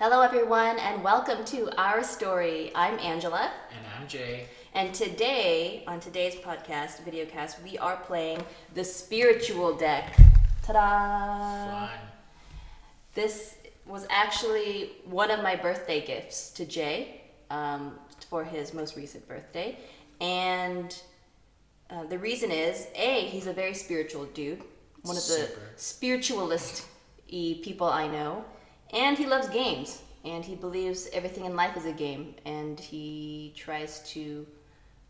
Hello, everyone, and welcome to Our Story. I'm Angela. And I'm Jay. And today, on today's podcast, videocast, we are playing the spiritual deck. Ta-da! Fun. This was actually one of my birthday gifts to Jay for his most recent birthday. And the reason is, A, he's a very spiritual dude. One of the spiritualist people I know. And he loves games, and he believes everything in life is a game, and he tries to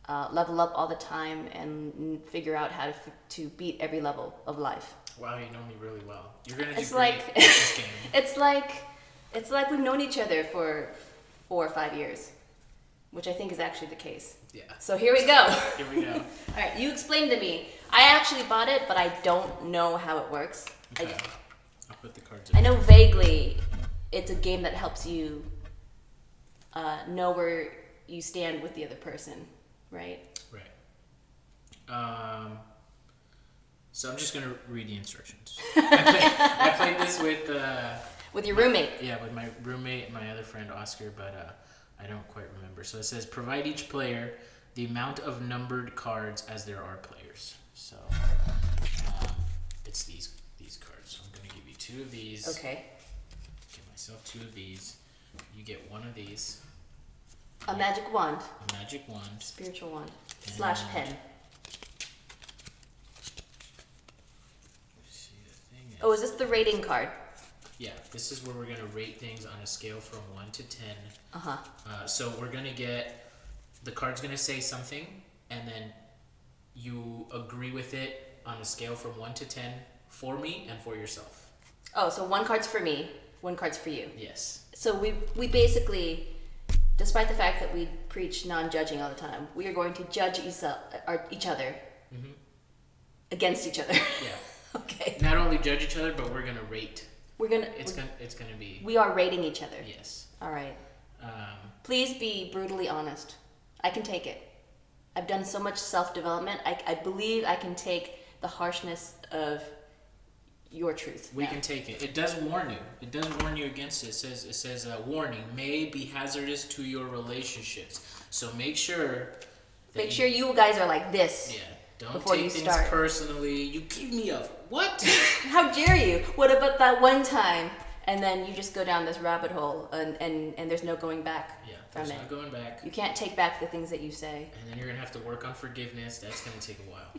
level up all the time and figure out how to beat every level of life. Wow, you know me really well. You're gonna do It's great like at this game. it's like we've known each other for 4 or 5 years, which I think is actually the case. Yeah. So here we go. Here we go. All right, you explain to me. I actually bought it, but I don't know how it works. Okay. I'll put the cards in. I know vaguely it's a game that helps you know where you stand with the other person, right? Right. So I'm just gonna read the instructions. I played this with your roommate. Yeah, with my roommate and my other friend Oscar, but I don't quite remember. So it says provide each player the amount of numbered cards as there are players. So it's these cards. So I'm gonna give you 2 of these. Okay. Give myself 2 of these. You get 1 of these. A magic wand. A magic wand. Spiritual wand. Slash pen. See, the thing is, Oh, is this the rating card? yeah, this is where we're gonna rate things on a scale from 1 to 10. Uh-huh. So we're gonna get the card's gonna say something, and then you agree with it on a scale from 1 to 10 for me and for yourself. Oh, so 1 card's for me, 1 card's for you. Yes. So we basically, despite the fact that we preach non-judging all the time, we are going to judge each other against each other. Yeah. Okay. Not only judge each other, but we're gonna rate. It's gonna be. We are rating each other. Yes. All right. Um, Please be brutally honest. I can take it. I've done so much self-development. I believe I can take the harshness of your truth. We now. can take it. It does warn you. It does warn you against it. It says warning may be hazardous to your relationships. So make sure. Make sure you guys are like this. Yeah. Don't before take you things start. personally. You give me a what? How dare you? What about that one time? And then you just go down this rabbit hole, and there's no going back. Yeah. From There's it. not going back. You can't take back the things that you say. And then you're gonna have to work on forgiveness. That's gonna take a while.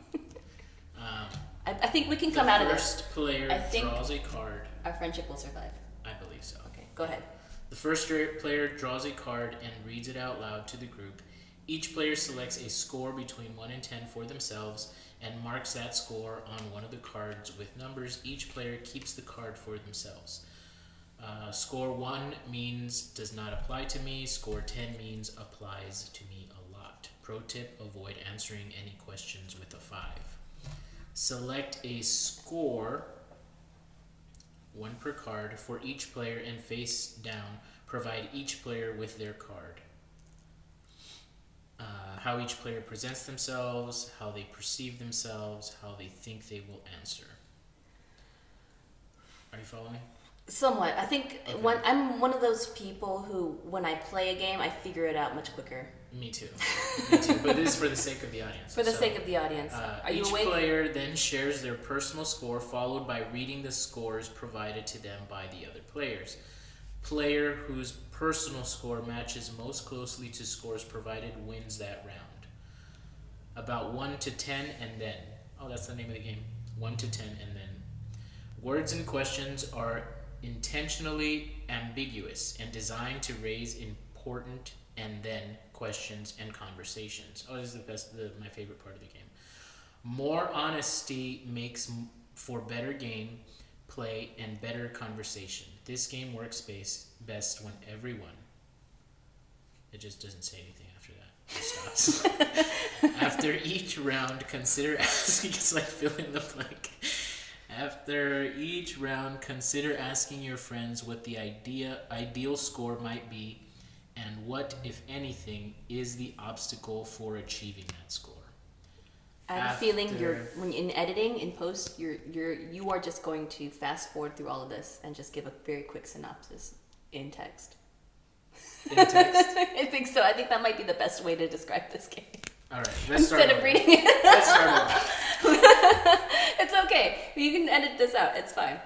I think we can come out of The this. first player I think- draws a card. Our friendship will survive. I believe so. Okay, go ahead. The first player draws a card and reads it out loud to the group. Each player selects a score between 1 and 10 for themselves and marks that score on one of the cards with numbers. Each player keeps the card for themselves. Score 1 means does not apply to me. Score 10 means applies to me a lot. Pro tip, avoid answering any questions with a 5. Select a score, 1 per card, for each player and face down. Provide each player with their card. How each player presents themselves, how they perceive themselves, how they think they will answer. Are you following? Somewhat. I think Okay. I'm one of those people who, when I play a game, I figure it out much quicker. Me too. Me too. But this is for the sake of the audience. For the sake of the audience. Are you each awake? player then shares their personal score, followed by reading the scores provided to them by the other players. Player whose personal score matches most closely to scores provided wins that round. About 1 to 10 and then. Oh, that's the name of the game. 1 to 10 and then. Words and questions are intentionally ambiguous and designed to raise important and then questions and conversations. Oh, this is my favorite part of the game. More honesty makes for better game play and better conversation. This game works best when everyone. It just doesn't say anything after that. It stops. After each round, consider asking. It's like fill in the blank. After each round, consider asking your friends what the ideal score might be, and what, if anything, is the obstacle for achieving that score. I have a feeling when in editing, in post, you are just going to fast forward through all of this and just give a very quick synopsis. in text. In text? I think so. I think that might be the best way to describe this game. All right, let's start Instead of over. reading it. Let's start over. It's okay. You can edit this out. It's fine.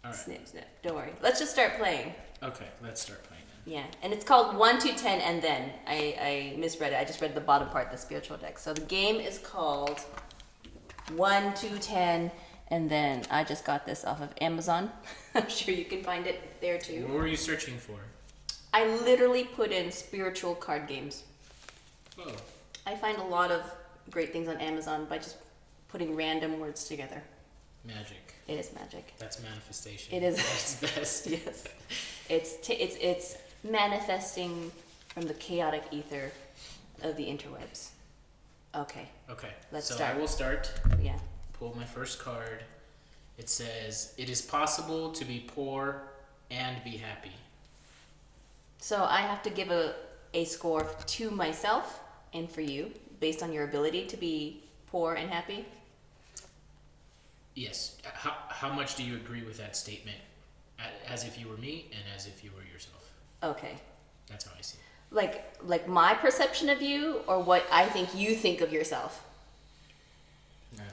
All right. Snip, snip. Don't worry. Let's just start playing. Okay, let's start playing then. Yeah, and it's called 1 to 10 and then. I misread it. I just read the bottom part, the spiritual deck. So the game is called 1 to 10 and then. I just got this off of Amazon. I'm sure you can find it there too. What were you searching for? I literally put in spiritual card games. Oh, I find a lot of great things on Amazon by just putting random words together. magic. It is magic. That's manifestation. It is. That's best. Yes. It's manifesting from the chaotic ether of the interwebs. Okay. Okay, Let's so start. I will start. Yeah. Pull my first card. It says, "It is possible to be poor and be happy." So I have to give a score to myself and for you based on your ability to be poor and happy. Yes. How much do you agree with that statement? As if you were me and as if you were yourself. Okay. That's how I see it. Like my perception of you or what I think you think of yourself. I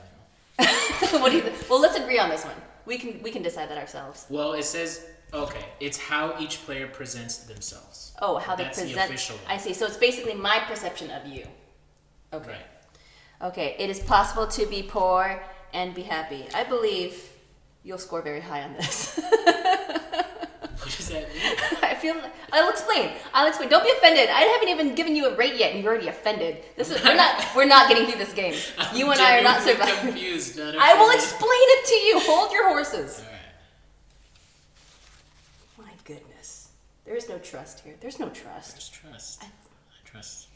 don't know. What do you well, let's agree on this one. We can decide that ourselves. Well, it says, okay, it's how each player presents themselves. Oh, how they That's present. the official one. I see. So it's basically my perception of you. Okay. Right. Okay. It is possible to be poor and be happy. I believe you'll score very high on this. What does that mean? I feel. I'll explain. Don't be offended. I haven't even given you a rate yet, and you're already offended. We're not getting through this game. You and I are not Genuinely surviving. confused. Not I will offended. explain it to you. Hold your horses. All right. My goodness. There is no trust here. There's no trust. There's trust. I trust.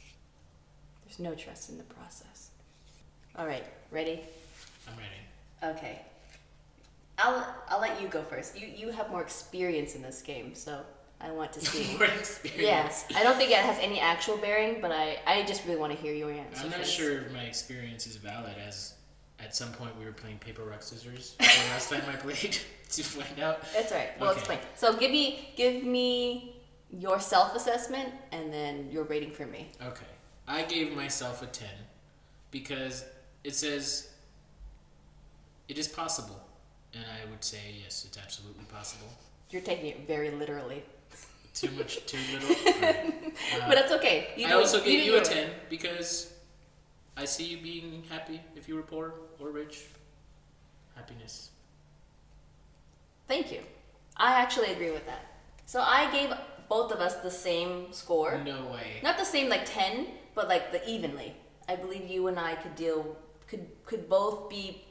There's no trust in the process. All right. Ready? I'm ready. Okay. I'll let you go first. You have more experience in this game, so I want to see. More experience. Yeah, I don't think it has any actual bearing, but I just really want to hear your answer. I'm not first. sure if my experience is valid, as at some point we were playing paper, rock, scissors the last time I played to find out. That's all right. We'll Okay. explain. So give me your self-assessment and then your rating for me. Okay. I gave myself a 10 because it says it is possible. And I would say, yes, it's absolutely possible. You're taking it very literally, Too much, too little. All right. but that's okay. I also do gave you a yours. 10 because I see you being happy if you were poor or rich. Happiness. Thank you. I actually agree with that. So I gave both of us the same score. No way. Not the same like 10, but like the evenly. I believe you and I could both be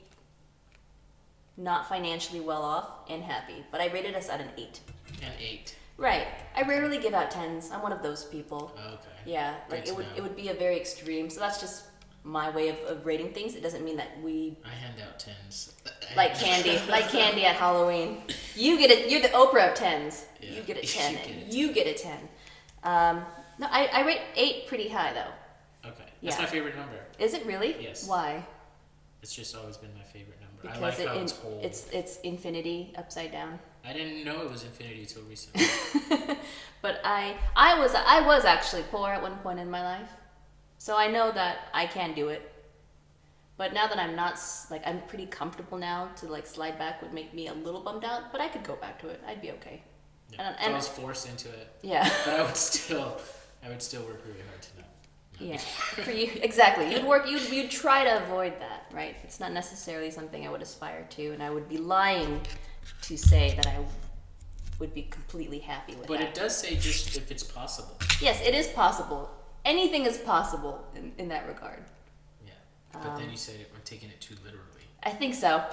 not financially well off and happy. But I rated us at an 8. An 8. Right. I rarely give out 10s. I'm one of those people. Okay. Yeah, Great like to know. it would be a very extreme. So that's just my way of rating things. It doesn't mean that we I hand out 10s. like candy at Halloween. You get it. You're the Oprah of 10s. Yeah, You get a you 10. get a You get a 10. No, I rate 8 pretty high though. Okay. That's Yeah. my favorite number. Is it really? Yes. Why? It's just always been my favorite number. Because I like how it's whole. it's infinity upside down. I didn't know it was infinity till recently. But I was actually poor at one point in my life, so I know that I can do it. But now that I'm not I'm pretty comfortable now to slide back would make me a little bummed out. But I could go back to it. I'd be okay. Yeah. And- If I was forced into it, Yeah. but I would still work really hard to not. Yeah, for you exactly. You'd try to avoid that, right? It's not necessarily something I would aspire to, and I would be lying to say that I would be completely happy with But that. it does say just if it's possible. Yes, it is possible. Anything is possible in that regard. Yeah. But then you said I'm taking it too literally. I think so.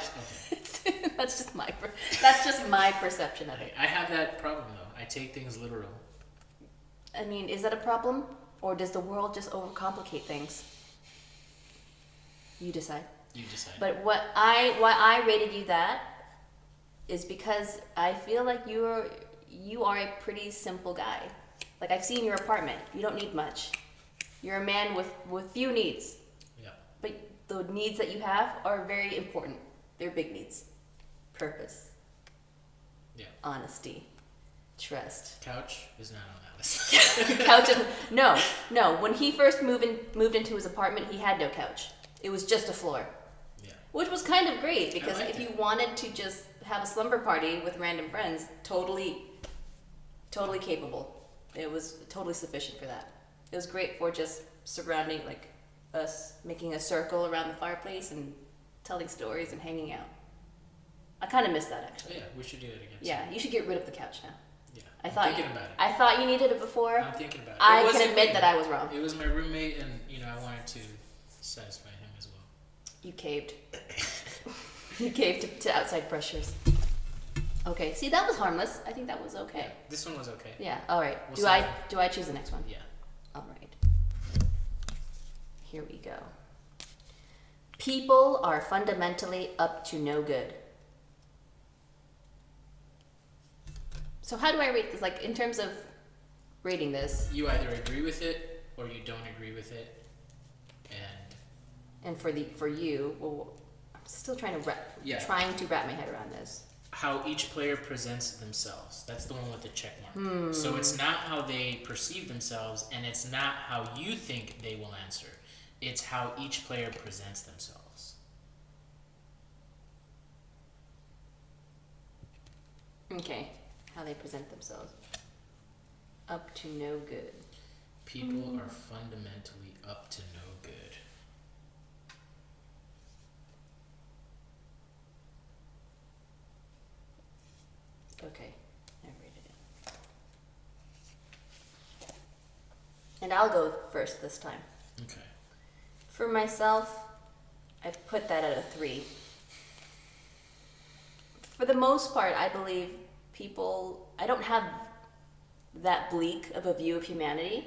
Okay. That's just my perception of it. I have that problem though. I take things literal. I mean, is that a problem, or does the world just overcomplicate things? You decide. You decide. But why I rated you that is because I feel like you are a pretty simple guy. Like I've seen your apartment. You don't need much. You're a man with few needs. Yeah. But the needs that you have are very important. They're big needs. Purpose. Yeah. Honesty. Trust. Couch is not on that list. Couch is no. When he first moved into his apartment, he had no couch. It was just a floor. Yeah. Which was kind of great because I like if that. you wanted to just have a slumber party with random friends, totally capable. It was totally sufficient for that. It was great for just surrounding like us, making a circle around the fireplace and telling stories and hanging out. I kind of miss that actually. Yeah, we should do it again. Yeah, you should get rid of the couch now. Yeah. I'm thinking about it. I thought you needed it before. I'm thinking about it. I It can wasn't admit me. that I was wrong. It was my roommate, and I wanted to satisfy him as well. You caved. You caved to outside pressures. Okay. See, that was harmless. I think that was okay. Yeah, this one was okay. Yeah. All right. We'll Do I choose the next one? Yeah. All right. Here we go. People are fundamentally up to no good. So how do I rate this? Like in terms of rating this, You either agree with it or you don't agree with it, and and for you, well, I'm still trying to wrap my head around this. how each player presents themselves. That's the one with the check mark. So it's not how they perceive themselves, and it's not how you think they will answer. It's how each player presents themselves. Okay. How they present themselves. Up to no good. People are fundamentally up to no good. Okay, I rated it. And I'll go first this time. Okay. For myself, I put that at a 3. For the most part, I believe I don't have that bleak of a view of humanity,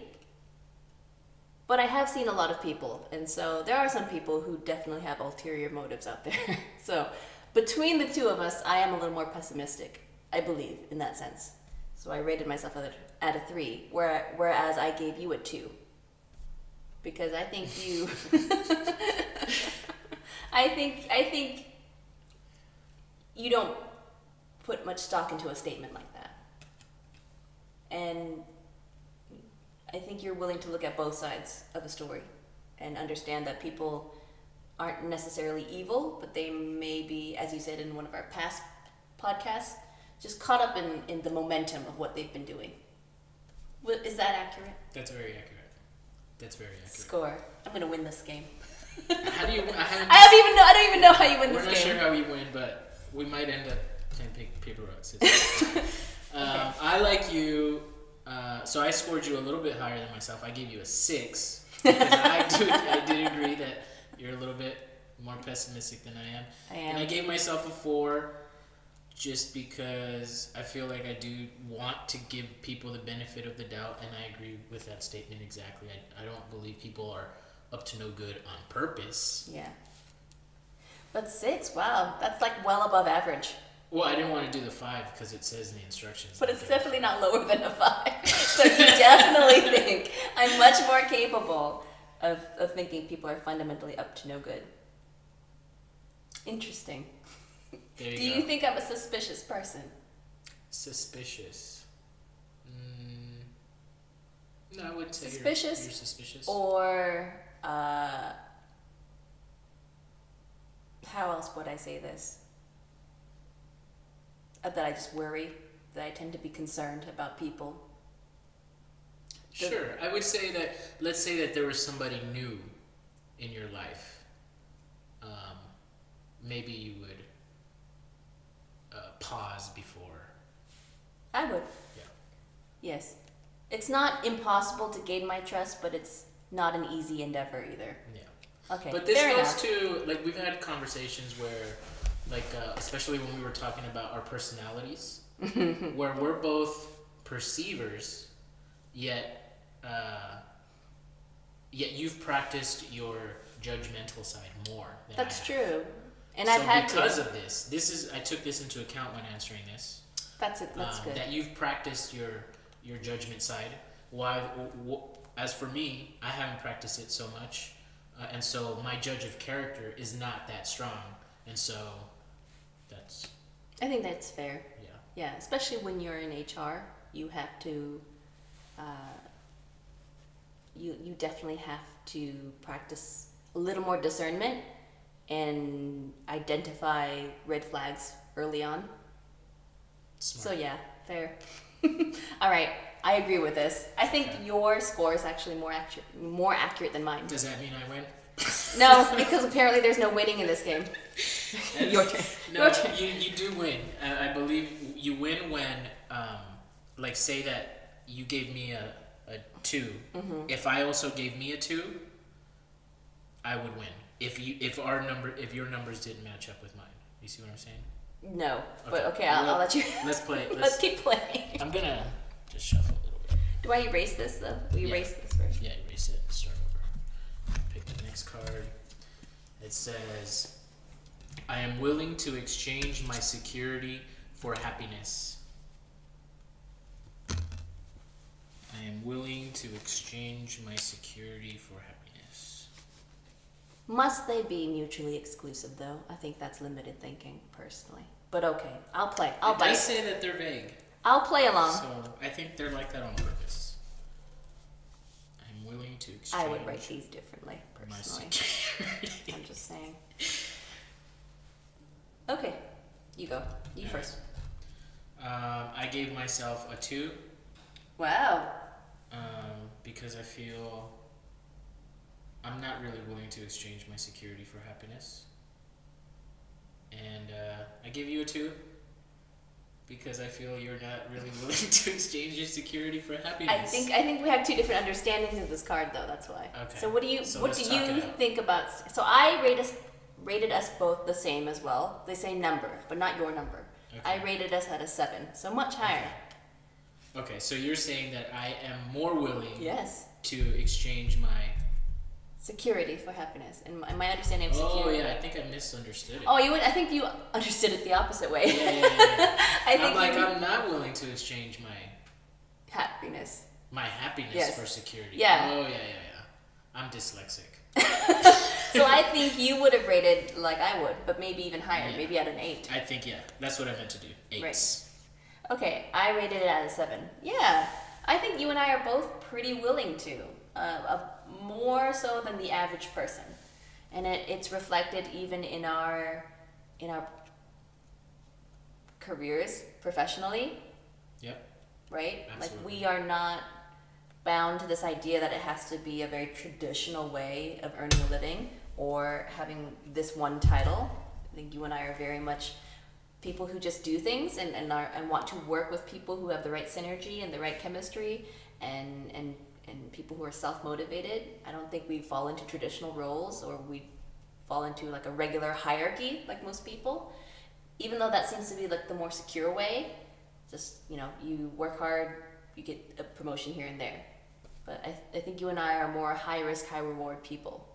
but I have seen a lot of people, and so there are some people who definitely have ulterior motives out there. So between the two of us, I am a little more pessimistic, I believe, in that sense. So I rated myself at a 3, whereas I gave you a 2. Because I think you... I think you don't put much stock into a statement like that. And I think you're willing to look at both sides of a story and understand that people aren't necessarily evil, but they may be, as you said in one of our past podcasts, just caught up in the momentum of what they've been doing. Is that accurate? That's very accurate. That's very accurate. Score. I'm gonna win this game. How do you? I don't even know how you win We're this not game. sure how we win, but we might end up playing paper rock scissors. I like you. So I scored you a little bit higher than myself. I gave you a 6 because I did agree that you're a little bit more pessimistic than I am. I am. And I gave myself a 4 just because I feel like I do want to give people the benefit of the doubt, and I agree with that statement exactly. I don't believe people are up to no good on purpose. Yeah. But 6, wow, that's like well above average. Well, I didn't want to do the 5 because it says in the instructions. But it's definitely not lower than a 5. So you definitely think I'm much more capable of thinking people are fundamentally up to no good. Interesting. There you Do go. you think I'm a suspicious person? Suspicious. No, I wouldn't say Suspicious? You're suspicious. Or, how else would I say this? That I just worry, that I tend to be concerned about people. Sure. I would say that, let's say that there was somebody new in your life. Maybe you would pause before. I would. Yeah. Yes. It's not impossible to gain my trust, but it's not an easy endeavor either. Yeah. Okay. But this fair goes enough. to, like, we've had conversations where, like, especially when we were talking about our personalities, where we're both perceivers, yet you've practiced your judgmental side more than That's I have. true. And So I've had because to. of this, I took this into account when answering this. That's it. That's good. That you've practiced your judgment side. As for me, I haven't practiced it so much, and so my judge of character is not that strong, and so that's I think that's fair. yeah. Yeah, especially when you're in HR you have to, you definitely have to practice a little more discernment and identify red flags early on. Smart. So yeah, fair. All right, I agree with this. I think your score is actually more accurate than mine. Does that mean I win? No, because apparently there's no winning in this game. Your turn. No, Your turn. you do win. I believe you win when, like, say that you gave me a 2. Mm-hmm. If I also gave me a 2, I would win. If your numbers didn't match up with mine. You see what I'm saying? No, but Okay. okay, I'll let you. Let's play. Let's keep playing. I'm gonna just shuffle a little bit. Do I erase this though? We Yeah. erase this first. Yeah, erase it. Start over. Pick the next card. It says, I am willing to exchange my security for happiness. I am willing to exchange my security for happiness. Must they be mutually exclusive though? I think that's limited thinking, personally. But okay, I'll play. I'll It bite. does say that they're vague. I'll play along. So I think they're like that on purpose. I'm willing to exchange I would write these differently, my personally. security. I'm just saying. Okay, you go. You Alright. first. I gave myself a 2 Wow. because I feel I'm not really willing to exchange my security for happiness. And I give you a 2 because I feel you're not really willing to exchange your security for happiness. I think we have two different understandings of this card, though. That's why. Okay. So what do you So what let's do talk you it out. think about? So I rated us both the same as well, the same number, but not your number. Okay. I rated us at a 7, so much higher. Okay, so you're saying that I am more willing Yes. to exchange my. Security for happiness, and my understanding of Oh security. yeah, I think I misunderstood it. Oh, I think you understood it the opposite way. Yeah. I think I'm not willing to exchange happiness. my happiness Yes. for security. Yeah. Oh yeah. I'm dyslexic. So I think you would have rated like I would, but maybe even higher, Yeah. maybe at an 8. I think that's what I meant to do. 8s. Right. Okay, I rated it at a 7. Yeah, I think you and I are both pretty willing to, more so than the average person, and it's reflected even in our careers professionally, Yep. right? Like Absolutely. we are not bound to this idea that it has to be a very traditional way of earning a living or having this one title. I think you and I are very much people who just do things and want to work with people who have the right synergy and the right chemistry and people who are self-motivated. I don't think we fall into traditional roles or we fall into like a regular hierarchy like most people, even though that seems to be like the more secure way. Just, you work hard, you get a promotion here and there. But I think you and I are more high risk, high reward people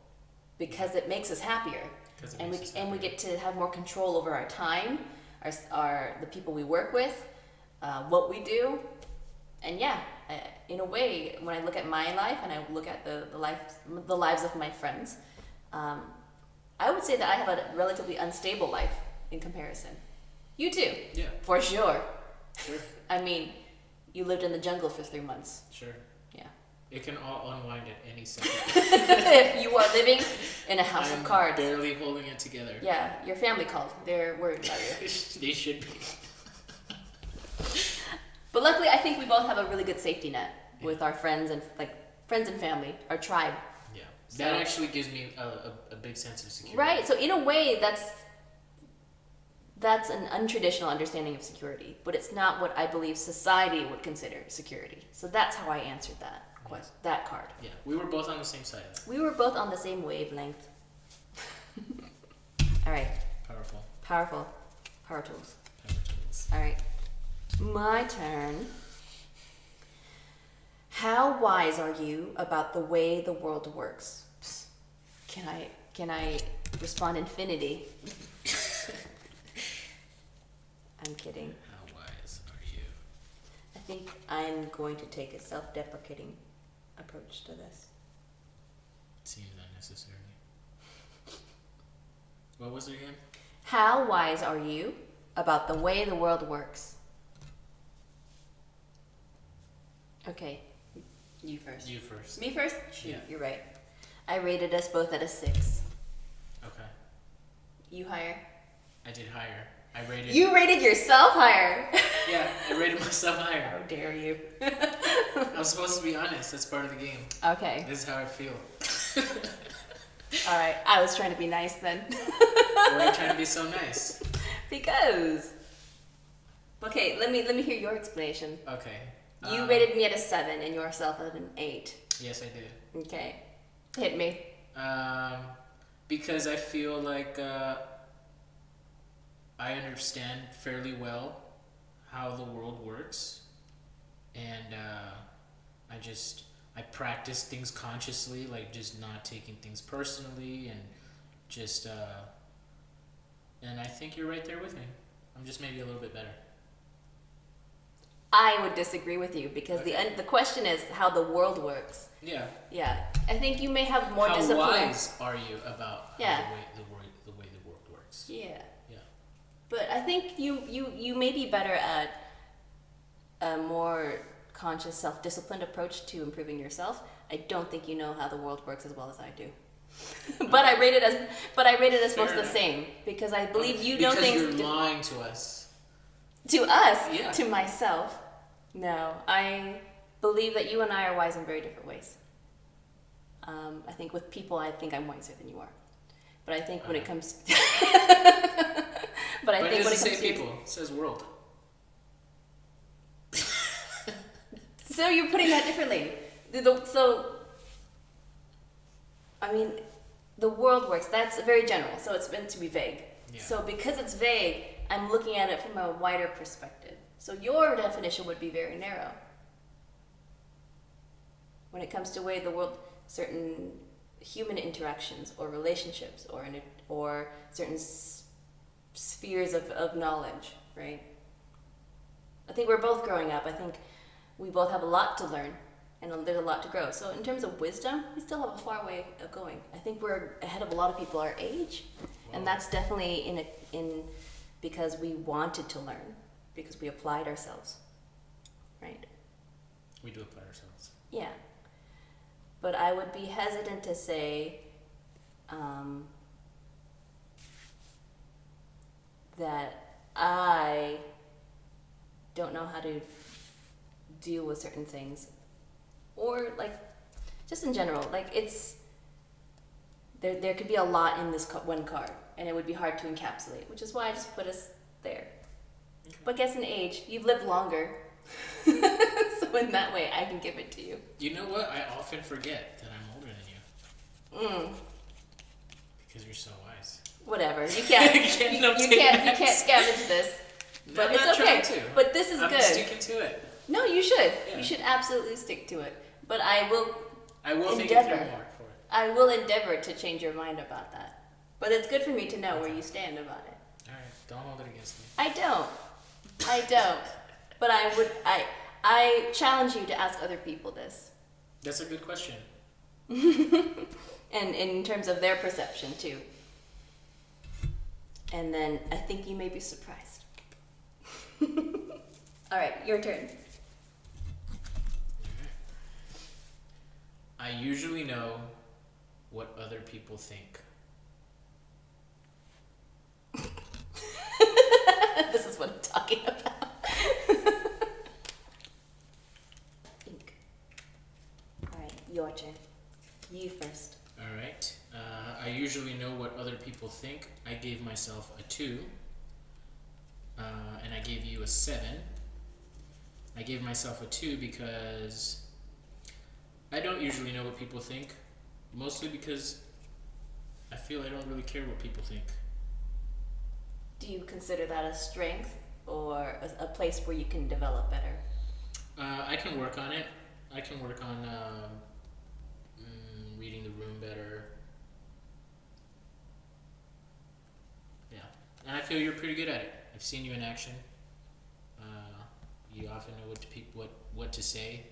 because it makes us happier. 'Cause it And makes us we happier. get to have more control over our time, our the people we work with, what we do, and yeah, in a way, when I look at my life and I look at the lives of my friends, I would say that I have a relatively unstable life in comparison. You too, Yeah. for sure. Sure. I mean, you lived in the jungle for 3 months. Sure. Yeah. It can all unwind at any second. If you are living in a house I'm of cards. barely holding it together. Yeah, your family called. They're worried about you. They should be. But luckily, I think we both have a really good safety net with our friends and family, our tribe. Yeah. That So- actually gives me a big sense of security. Right. So in a way, that's an untraditional understanding of security, but it's not what I believe society would consider security. So that's how I answered that card. Yeah. We were both on the same side of that. We were both on the same wavelength. All right. Powerful. Powerful. Power tools. Power tools. All right. My turn. How wise are you about the way the world works? Psst. Can I respond infinity? I'm kidding. How wise are you? I think I'm going to take a self-deprecating approach to this. Seems unnecessary. What was it again? How wise are you about the way the world works? Okay, you first. You first. Me first? Shoot, Yeah. you're right. I rated us both at a 6. Okay. You higher? I did higher. I rated. You rated yourself higher. Yeah, I rated myself higher. How dare you? I'm supposed to be honest. That's part of the game. Okay. This is how I feel. All right. I was trying to be nice then. Why are you trying to be so nice? Because. Okay, let me hear your explanation. Okay. You rated me at a 7 and yourself at an 8. Yes, I did. Okay. Hit me. Because I feel like I understand fairly well how the world works, and I practice things consciously, like just not taking things personally, and just and I think you're right there with me. I'm just maybe a little bit better. I would disagree with you because Okay. the question is how the world works. Yeah. Yeah, I think you may have more How discipline. wise are you about Yeah. how the way the world works? Yeah, Yeah. but I think you may be better at a more conscious, self-disciplined approach to improving yourself. I don't think you know how the world works as well as I do. but I rated us Fair both the enough. same because I believe you know because things you're lying to us. to us, Yeah. to myself. No, I believe that you and I are wise in very different ways. I think with people, I think I'm wiser than you are. But I think when it comes, but I But it think when it doesn't comes say to people. It says world. so you're putting that differently. So, I mean, the world works. That's very general, so it's meant to be vague. Yeah. So because it's vague, I'm looking at it from a wider perspective. So your definition would be very narrow. When it comes to way the world, certain human interactions or relationships or certain spheres of knowledge, right? I think we're both growing up. I think we both have a lot to learn and there's a lot to grow. So in terms of wisdom, we still have a far way of going. I think we're ahead of a lot of people our age, and that's definitely in because we wanted to learn, because we applied ourselves, right? We do apply ourselves. Yeah. But I would be hesitant to say that I don't know how to deal with certain things. Or, like, just in general, like, it's... There could be a lot in this one card, and it would be hard to encapsulate, which is why I just put us there. Okay. But guess in age, you've lived longer. So in that way, I can give it to you. You know what? I often forget that I'm older than you. Because you're so wise. Whatever. You can't. you can't scavenge this. But I'm it's not okay. trying to. But this is I'm good. sticking to it. No, you should. Yeah. You should absolutely stick to it. But I will think it through endeavor. more for it. I will endeavor to change your mind about that. But it's good for me to know where you stand about it. All right, don't hold it against me. I don't. But I challenge you to ask other people this. That's a good question. And in terms of their perception too. And then I think you may be surprised. All right, your turn. I usually know what other people think. This is what I'm talking about. Think. All right, your turn. You first. All right. I usually know what other people think. I gave myself a 2. And I gave you a 7. I gave myself a 2 because I don't usually know what people think. Mostly because I feel I don't really care what people think. Do you consider that a strength or a place where you can develop better? I can work on it. I can work on reading the room better. Yeah, and I feel you're pretty good at it. I've seen you in action. You often know what to say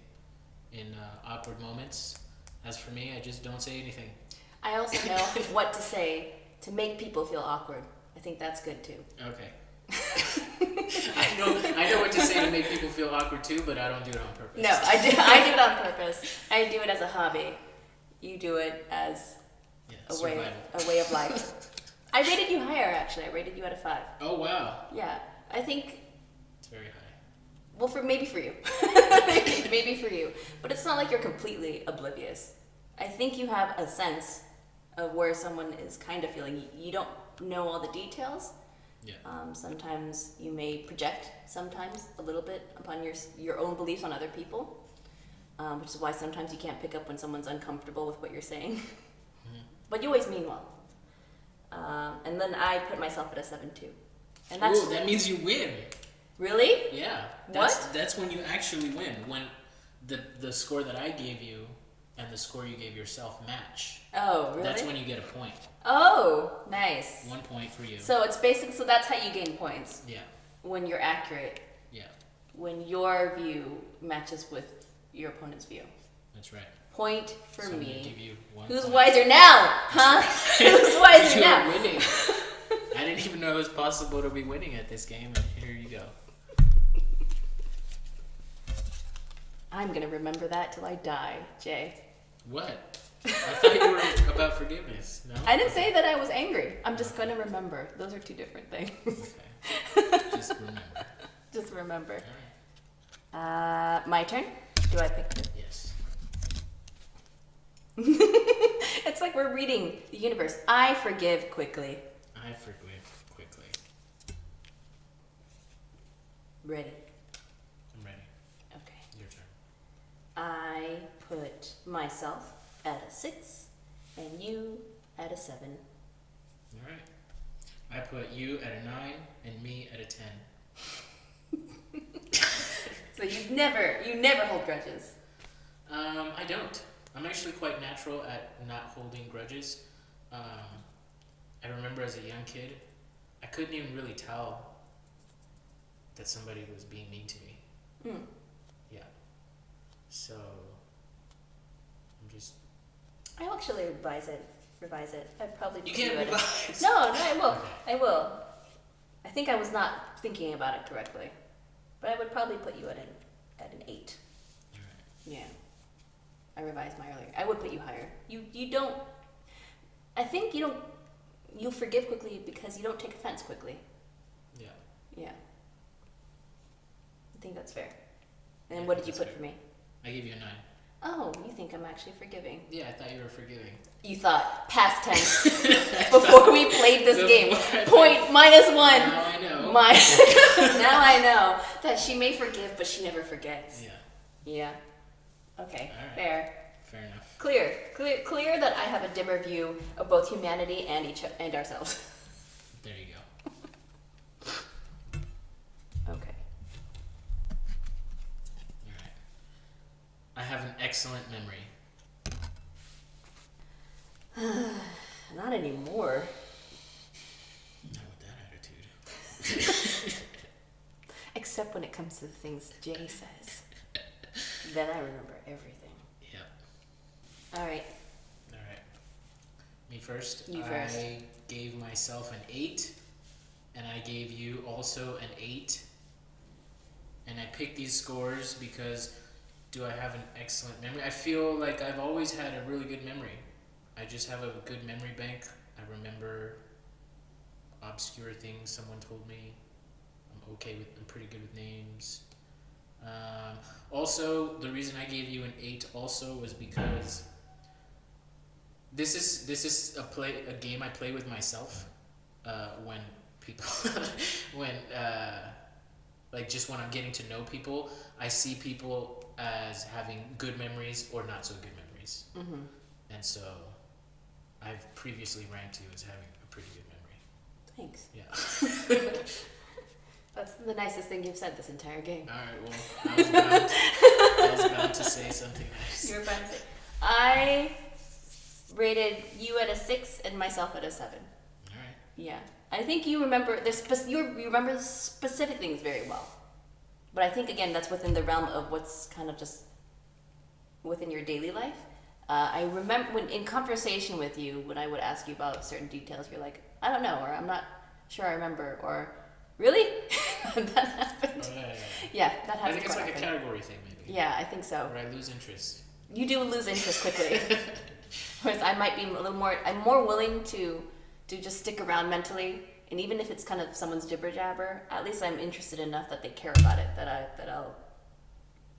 in awkward moments. As for me, I just don't say anything. I also know what to say to make people feel awkward. I think that's good too. Okay. I I know what to say to make people feel awkward too, but I don't do it on purpose. No, I do it on purpose. I do it as a hobby. You do it as a way of life. I rated you higher, actually. I rated you at a 5. Oh wow. Yeah, I think. It's very high. Well, maybe for you, maybe for you, but it's not like you're completely oblivious. I think you have a sense of where someone is kind of feeling. You don't know all the details. Yeah. Sometimes you may project, sometimes a little bit upon your own beliefs on other people, which is why sometimes you can't pick up when someone's uncomfortable with what you're saying. But you always mean well. And then I put myself at a 7 too. And that's Ooh, that means you win. Really? Yeah. What? That's when you actually win. When the score that I gave you and the score you gave yourself match. Oh, really? That's when you get a point. Oh, nice. 1 point for you. So it's basic. So that's how you gain points. Yeah. When you're accurate. Yeah. When your view matches with your opponent's view. That's right. Point for So I'm me. gonna give you 1 Who's point. wiser now? Huh? Who's wiser You're now? winning. I didn't even know it was possible to be winning at this game, and here you go. I'm gonna remember that till I die, Jay. What? I thought you were about forgiveness. No? I didn't say that I was angry. I'm just gonna remember. Those are two different things. Okay. Just remember. Just remember. All My turn? Do I pick this? right. Yes. It's like we're reading the universe. I forgive quickly. I forgive quickly. Ready. I'm ready. Okay. Your turn. I put myself at a 6 and you at a 7. All right. I put you at a 9 and me at a 10. So you never hold grudges. I don't. I'm actually quite natural at not holding grudges. I remember as a young kid, I couldn't even really tell that somebody was being mean to me. Hmm. Yeah. So, I'm just... I'll actually revise it. I'd probably You put can't at a- revise. No, I will. Okay. I will. I think I was not thinking about it correctly, but I would probably put you at an 8. All right. Yeah. I revised my earlier. I would put you higher. You don't. I think you don't. You forgive quickly because you don't take offense quickly. Yeah. Yeah. I think that's fair. And Yeah, what did you that's put fair. for me? I gave you a 9. Oh, you think I'm actually forgiving? Yeah, I thought you were forgiving. You thought past tense before we played this game. Point -1. Now I know. Now I know that she may forgive, but she never forgets. Yeah. Yeah. Okay. All right. Fair. Fair enough. Clear that I have a dimmer view of both humanity and ourselves. There you go. Okay. All right. I have an excellent memory. Not anymore. Not with that attitude. Except when it comes to the things Jay says. Then I remember everything. Yep. All right. All right. Me first. You first. I gave myself an 8, and I gave you also an 8. And I picked these scores because do I have an excellent memory? I feel like I've always had a really good memory. I just have a good memory bank. I remember obscure things someone told me. I'm pretty good with names. Also, the reason I gave you an 8 also was because this is a game I play with myself when people just when I'm getting to know people, I see people as having good memories or not so good memories. Mm-hmm. And so I've previously ranked you as having a pretty good memory. Thanks. Yeah. That's the nicest thing you've said this entire game. All right. Well, I was bound to say something nice. You were about to say. I rated you at a 6 and myself at a 7. All right. Yeah. I think you remember you remember the specific things very well. But I think again that's within the realm of what's kind of just within your daily life. I remember when in conversation with you, when I would ask you about certain details, you're like, I don't know, or I'm not sure I remember, or Really? That happened. Oh, yeah. Yeah, that I happens. think it's quite like a often. category thing, maybe. Yeah, I think so. Where I lose interest. You do lose interest quickly. Whereas I might be a little more. I'm more willing to just stick around mentally, and even if it's kind of someone's jibber jabber, at least I'm interested enough that they care about it that I'll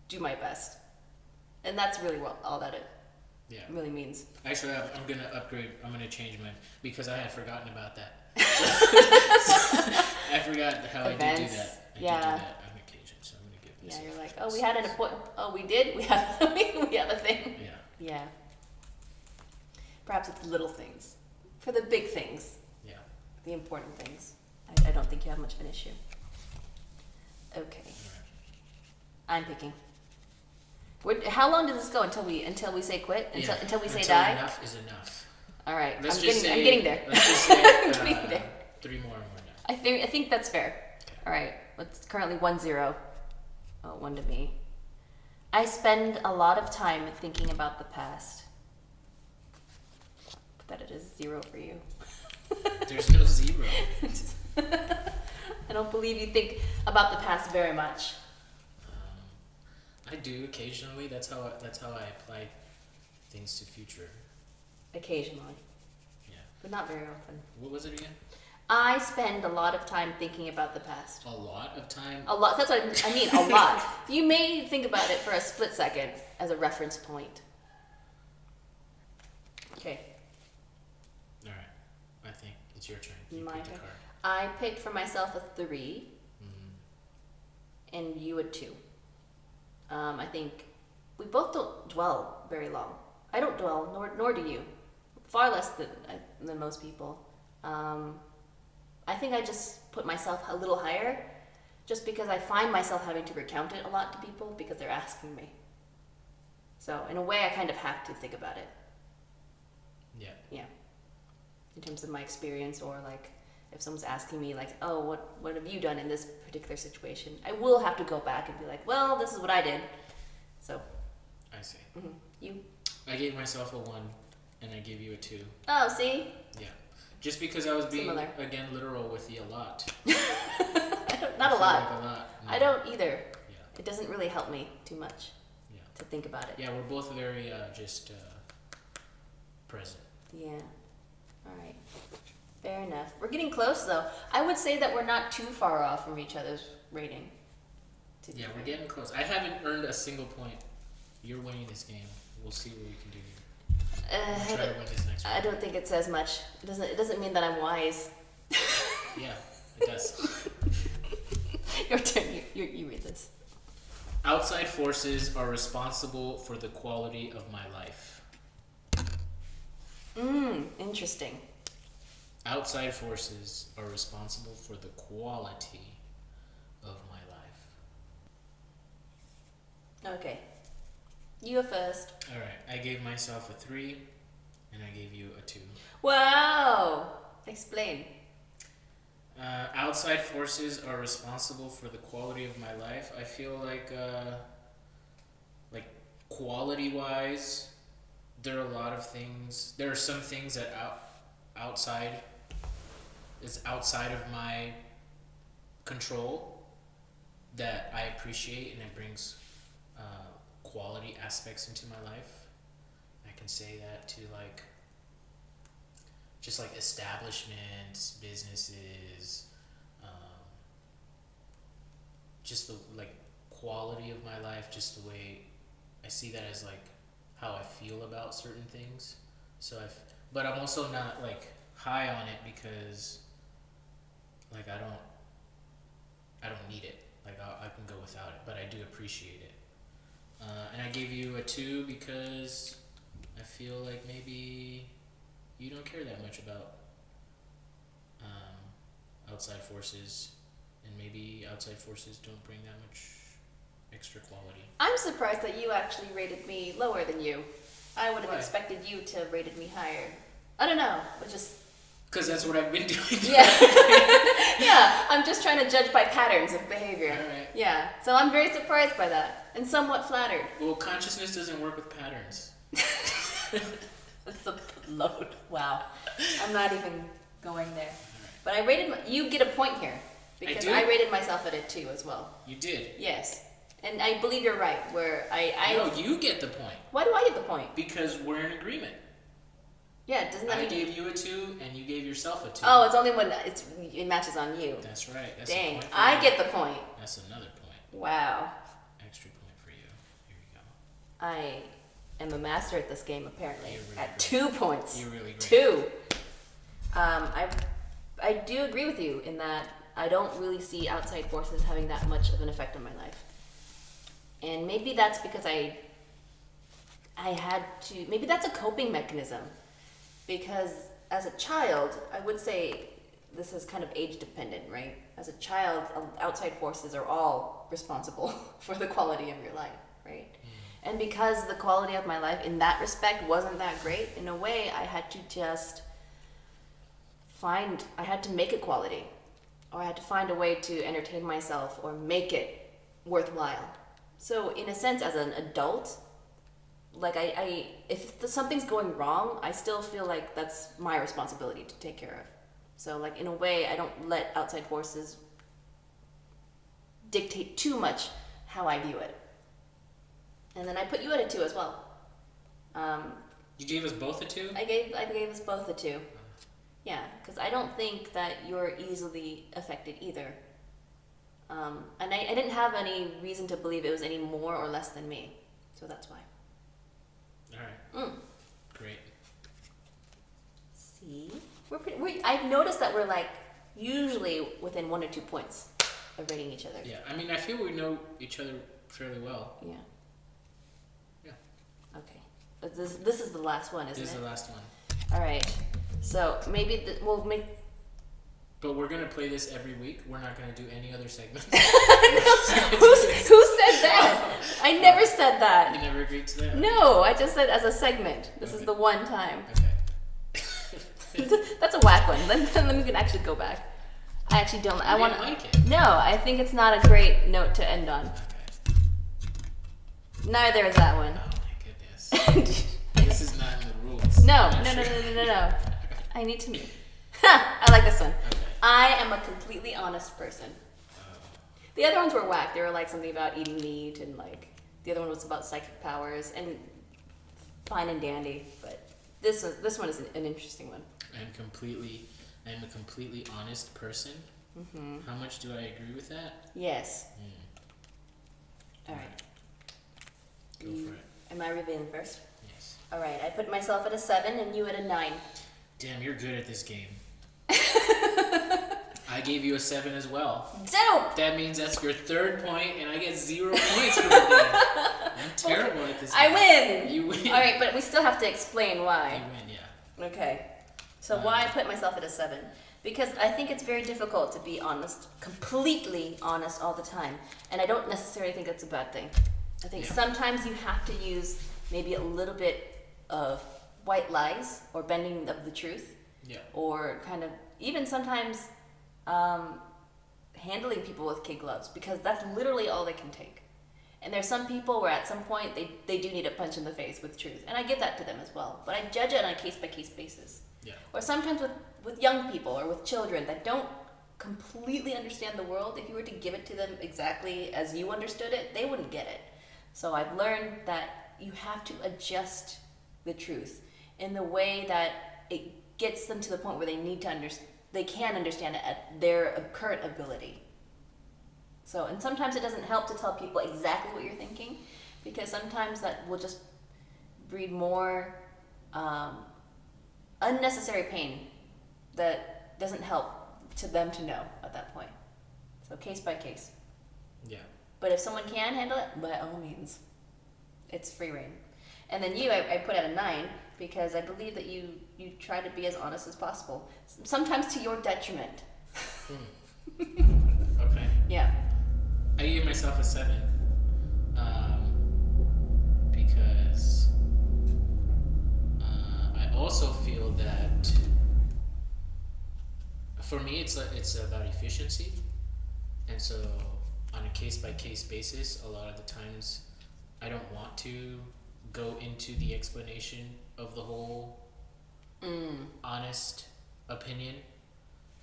do my best, and that's really all that it Yeah. really means. Actually, I'm gonna upgrade. I'm gonna change mine because I had forgotten about that. I forgot how I did do Events. that. I did Yeah. do that on occasion, so I'm gonna give this. Yeah, you're like, oh, we had an appointment. Oh, we did. We have we have a thing. Yeah. Yeah. Perhaps it's little things. For the big things, Yeah. the important things, I don't think you have much of an issue. Okay, I'm picking. How long does this go until we say quit? Until we say die? Enough is enough. All right, Let's I'm just getting say, there. Let's just say I'm getting there. 3 more and we're done. I think that's fair. All right, it's currently 1-0. Oh, 1 to me. I spend a lot of time thinking about the past. Put that at a 0 for you. There's no 0. I don't believe you think about the past very much. I do occasionally. That's how I apply things to future. Occasionally, Yeah. but not very often. What was it again? I spend a lot of time thinking about the past. A lot of time. A lot. That's what I mean. A lot. You may think about it for a split second as a reference point. Okay. All right. I think it's your turn. You My picked a turn. card. I picked for myself a 3, and you a 2. I think we both don't dwell very long. I don't dwell, nor do you. Far less than most people. I think I just put myself a little higher, just because I find myself having to recount it a lot to people because they're asking me. So in a way, I kind of have to think about it. Yeah. Yeah. In terms of my experience, or like if someone's asking me like, oh, what have you done in this particular situation? I will have to go back and be like, well, this is what I did. So. I see. Mm-hmm. You. I gave myself a 1, and I gave you a 2. Oh, see. Yeah. Just because I was being Similar. again literal with the a lot. Not a I feel lot. Like a lot. No. I don't either. Yeah. It doesn't really help me too much Yeah. to think about it. Yeah, we're both very just present. Yeah. All right. Fair enough. We're getting close though. I would say that we're not too far off from each other's rating. Yeah, we're getting close. I haven't earned a single point. You're winning this game. We'll see what we can do here. We'll try to win this next I one. don't think it says much. It doesn't mean that I'm wise. Yeah, it does. Your turn. You read this. Outside forces are responsible for the quality of my life. Interesting. Outside forces are responsible for the quality of my life. Okay. You go first. All right, I gave myself a 3, and I gave you a 2. Wow. Explain. Outside forces are responsible for the quality of my life. I feel like quality-wise, there are a lot of things. There are some things that is outside of my control that I appreciate, and it brings quality aspects into my life. I can say that to just like establishments, businesses, just the quality of my life, just the way I see that as how I feel about certain things. But I'm also not high on it because I don't need it. I can go without it, but I do appreciate it. And I gave you a 2 because I feel like maybe you don't care that much about outside forces, and maybe outside forces don't bring that much extra quality. I'm surprised that you actually rated me lower than you. I would have Why? expected you to have rated me higher. I don't know. But just. Because that's what I've been doing. Yeah. Yeah. I'm just trying to judge by patterns of behavior. All right. Yeah. So I'm very surprised by that and somewhat flattered. Well, consciousness doesn't work with patterns. That's a load. Wow. I'm not even going there. But I rated you get a point here. Because do. I rated myself at a 2 as well. You did. Yes. And I believe you're right, where No, you get the point. Why do I get the point? Because we're in agreement. Yeah, doesn't that I mean... gave you a 2, and you gave yourself a 2. Oh, it's only when it matches on you. That's right. That's Dang, a point for I you. get the point. That's another point. Wow. Extra point for you. Here you go. I am a master at this game, apparently. You're really At great. 2 points. You're really great. 2. I do agree with you in that I don't really see outside forces having that much of an effect on my life. And maybe that's because I had to, maybe that's a coping mechanism. Because as a child, I would say this is kind of age dependent, right? As a child, outside forces are all responsible for the quality of your life, right? And because the quality of my life in that respect wasn't that great, in a way, I had to just I had to make it quality. Or I had to find a way to entertain myself or make it worthwhile. So in a sense, as an adult, like if something's going wrong, I still feel like that's my responsibility to take care of. So like in a way, I don't let outside forces dictate too much how I view it. And then I put you at a 2 as well. You gave us both a 2? I gave us both a 2. Yeah, because I don't think that you're easily affected either. And I didn't have any reason to believe it was any more or less than me. So that's why. All right. Great. See? I've noticed that we're like usually within 1 or 2 points of rating each other. Yeah, I mean, I feel we know each other fairly well. Yeah. Yeah. Okay. But this is the last one, isn't it? This is the last one. All right. So maybe we'll make... But we're going to play this every week. We're not going to do any other segments. Who said that? I never said that. You never agreed to that? No, I just said as a segment. This Okay. is the one time. Okay. That's a whack one. Then we can actually go back. I actually don't. I want to. Like it. No, I think it's not a great note to end on. Okay. Neither is that one. Oh my goodness. This is not in the rules. No. I'm not sure. I need to move. I like this one. Okay. I am a completely honest person. The other ones were whack. They were like something about eating meat, and like the other one was about psychic powers, and fine and dandy. But this one is an interesting one. I'm a completely honest person. Mm-hmm. How much do I agree with that? Yes. All right. Go for it. Am I revealing first? Yes. All right. I put myself at a 7 and you at a 9. Damn, you're good at this game. I gave you a 7 as well. Dope. That means that's your 3rd point, and I get 0 points for the day. I'm terrible at this game. I win. You win. All right, but we still have to explain You why. win, yeah. Okay. So why I put myself at a 7? Because I think it's very difficult to be honest, completely honest all the time. And I don't necessarily think that's a bad thing. I think Yeah. sometimes you have to use maybe a little bit of white lies or bending of the truth. Yeah. Or kind of even sometimes handling people with kid gloves, because that's literally all they can take. And there's some people where at some point they do need a punch in the face with truth. And I give that to them as well. But I judge it on a case-by-case basis. Yeah. Or sometimes with young people or with children that don't completely understand the world, if you were to give it to them exactly as you understood it, they wouldn't get it. So I've learned that you have to adjust the truth in the way that it gets them to the point where they need to they can understand it at their current ability. So, and sometimes it doesn't help to tell people exactly what you're thinking, because sometimes that will just breed more unnecessary pain that doesn't help to them to know at that point. So case by case. Yeah. But if someone can handle it, by all means, it's free reign. And then you, I put at a 9 because I believe that you try to be as honest as possible, sometimes to your detriment. Okay. Yeah. I gave myself a 7 because I also feel that for me it's about efficiency, and so on a case-by-case basis, a lot of the times I don't want to go into the explanation of the whole honest opinion.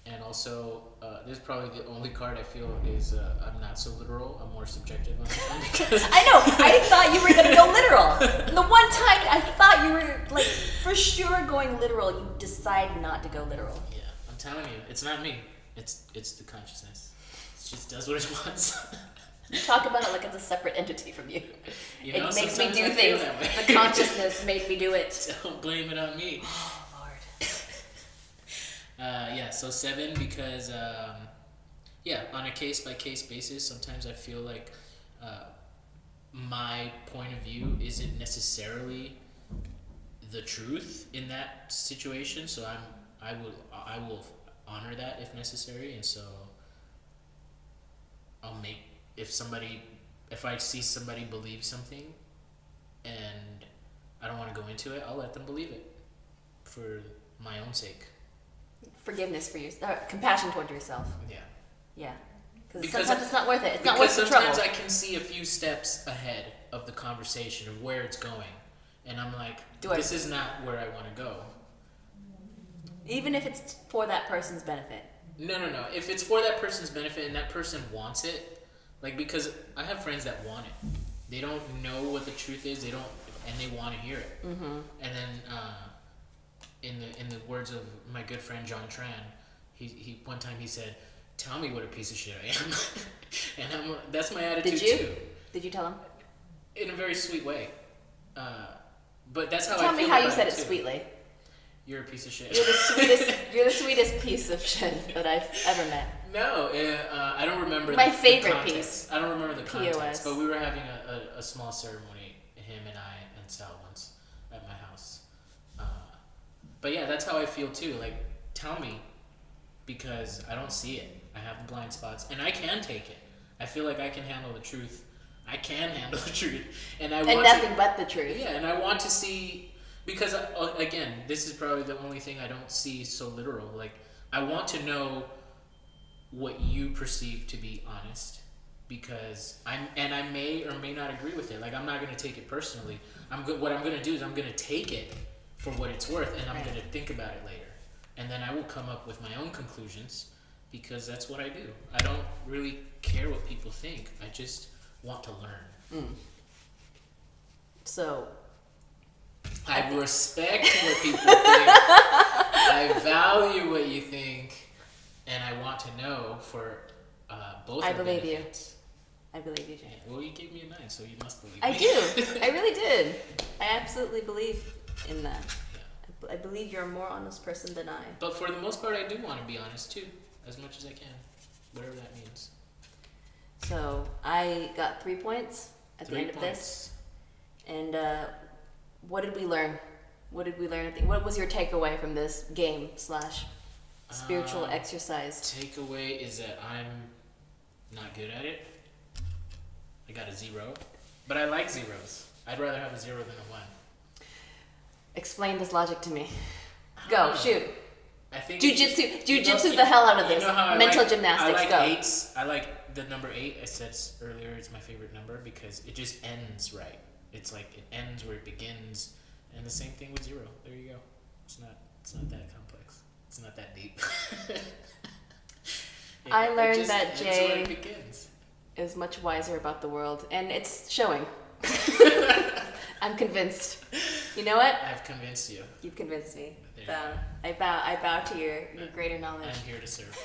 And also, this is probably the only card I feel is I'm not so literal. I'm more subjective on this one because I know. I thought you were gonna go literal. The one time I thought you were like for sure going literal, you decide not to go literal. yeah, I'm telling you, it's not me. It's the consciousness. It just does what it wants. You talk about it like it's a separate entity from you. You know, It makes me sometimes do I feel things. that way. The consciousness made me do it. Don't blame it on me. Oh Lord. Yeah, so 7 because yeah, on a case by case basis, sometimes I feel like my point of view isn't necessarily the truth in that situation. So I will honor that if necessary, and so I'll make if I see somebody believe something and I don't want to go into it, I'll let them believe it for my own sake. Forgiveness for you, compassion toward yourself. Yeah. Yeah. Because Because sometimes it's not worth it. It's not Because worth the trouble. sometimes I can see a few steps ahead of the conversation of where it's going, and I'm like, this is not where I want to go. Even if it's for that person's benefit. No. If it's for that person's benefit and that person wants it, like, because I have friends that want it. They don't know what the truth is. They don't, and they want to hear it. Mm-hmm. And then, in the words of my good friend John Tran, he one time he said, "Tell me what a piece of shit I am," and that's my attitude too. Did you tell him? In a very sweet way. But that's how I Tell feel me how you about said it too. sweetly. You're a piece of shit. You're the sweetest piece of shit that I've ever met. No, I don't remember My the favorite context. piece. I don't remember the context, POS. but we were having a small ceremony, him and I and Sal once at my house. But yeah, that's how I feel too. Like, tell me, because I don't see it. I have the blind spots, and I can take it. I feel like I can handle the truth. I can handle the truth, and Nothing but the truth. Yeah, and I want to see, because again, this is probably the only thing I don't see so literal. Like, I want to know what you perceive to be honest, because I may or may not agree with it. Like, I'm not going to take it personally. What I'm going to do is I'm going to take it for what it's worth, and I'm going to think about it later, and then I will come up with my own conclusions, because that's what I do. I don't really care what people think. I just want to learn. So I respect what people think. I value what you think, and I want to know for both. I our benefits. benefits. I believe you, Jay. Yeah, well, you gave me a 9, so you must believe I me. do. I really did. I absolutely believe in that. Yeah. I believe you're a more honest person than I. But for the most part, I do want to be honest too, as much as I can, whatever that means. So I got 3 points at 3 the end of points. this. And what did we learn? What did we learn? What was your takeaway from this game / spiritual exercise? Takeaway is that I'm not good at it. I got a 0, but I like zeros. I'd rather have a 0 than a 1. Explain this logic to me. I Go, don't know. shoot. I think Jujitsu the hell out of you this. know how I Mental like, gymnastics, I like go. 8s. I like the number 8. I said earlier it's my favorite number because it just ends right. It's like it ends where it begins, and the same thing with 0. There you go. It's not that complex. It's not that deep. I learned just that ends Jay where it begins. is much wiser about the world, and it's showing. I'm convinced. You know what? I've convinced you. You've convinced me. There So you I bow to your greater knowledge. I'm here to serve.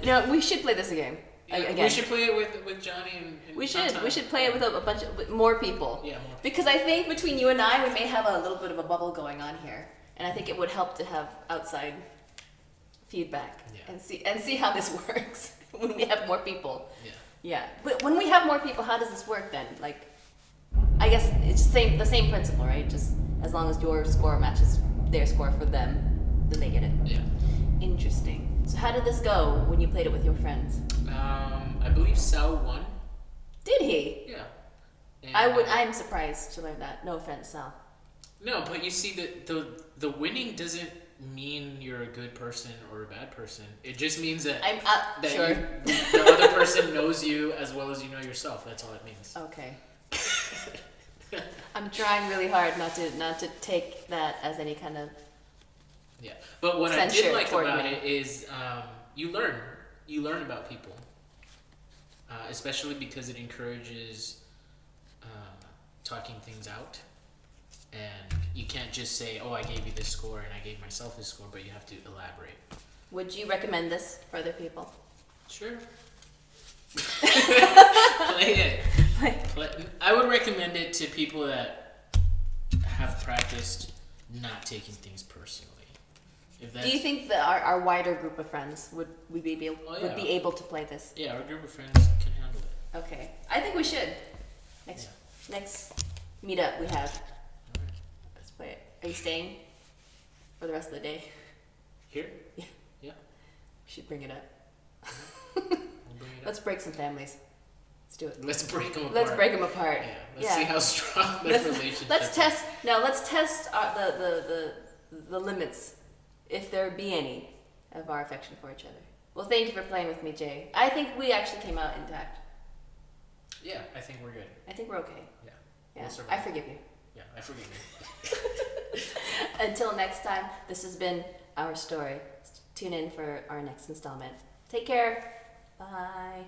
No, we should play this game. Yeah, Again. we should play it with Johnny and We should. Tantan. We should play it with a bunch of with more people. Yeah, more people. Because I think between you and I, we may have a little bit of a bubble going on here, and I think it would help to have outside feedback Yeah. and see how this works when we have more people. Yeah. Yeah, but when we have more people, how does this work then? Like, I guess it's the same principle, right? Just as long as your score matches their score for them, then they get it. Yeah. Interesting. So how did this go when you played it with your friends? I believe Sal won. Did he? Yeah. And, I'm surprised to learn that. No offense, Sal. No, but you see, the winning doesn't mean you're a good person or a bad person. It just means that I'm that sure. the other person knows you as well as you know yourself. That's all it means. Okay. I'm trying really hard not to take that as any kind of Yeah, but what I censure did like toward about me. it is you learn about people, especially because it encourages talking things out, and you can't just say, "Oh, I gave you this score and I gave myself this score," but you have to elaborate. Would you recommend this for other people? Sure. Play it. I would recommend it to people that have practiced not taking things personally. If that's, Do you think that our wider group of friends would be able, Oh, would be yeah. able to play this? Yeah, our group of friends can handle it. Okay, I think we should. Next meetup we have. Alright. Let's play it. Are you staying for the rest of the day? Here? Yeah. Yeah. We should bring it up. We'll bring it up. Let's break some families. Let's do it. Let's break them apart. Let's break them apart. Yeah. Let's see how strong their relationship Let's is. test. No, let's test the limits, if there be any, of our affection for each other. Well, thank you for playing with me, Jay. I think we actually came out intact. Yeah, I think we're good. I think we're okay. Yeah. Yeah, We'll I survive. forgive you. Yeah, I forgive you. Until next time, this has been our story. Tune in for our next installment. Take care. Bye.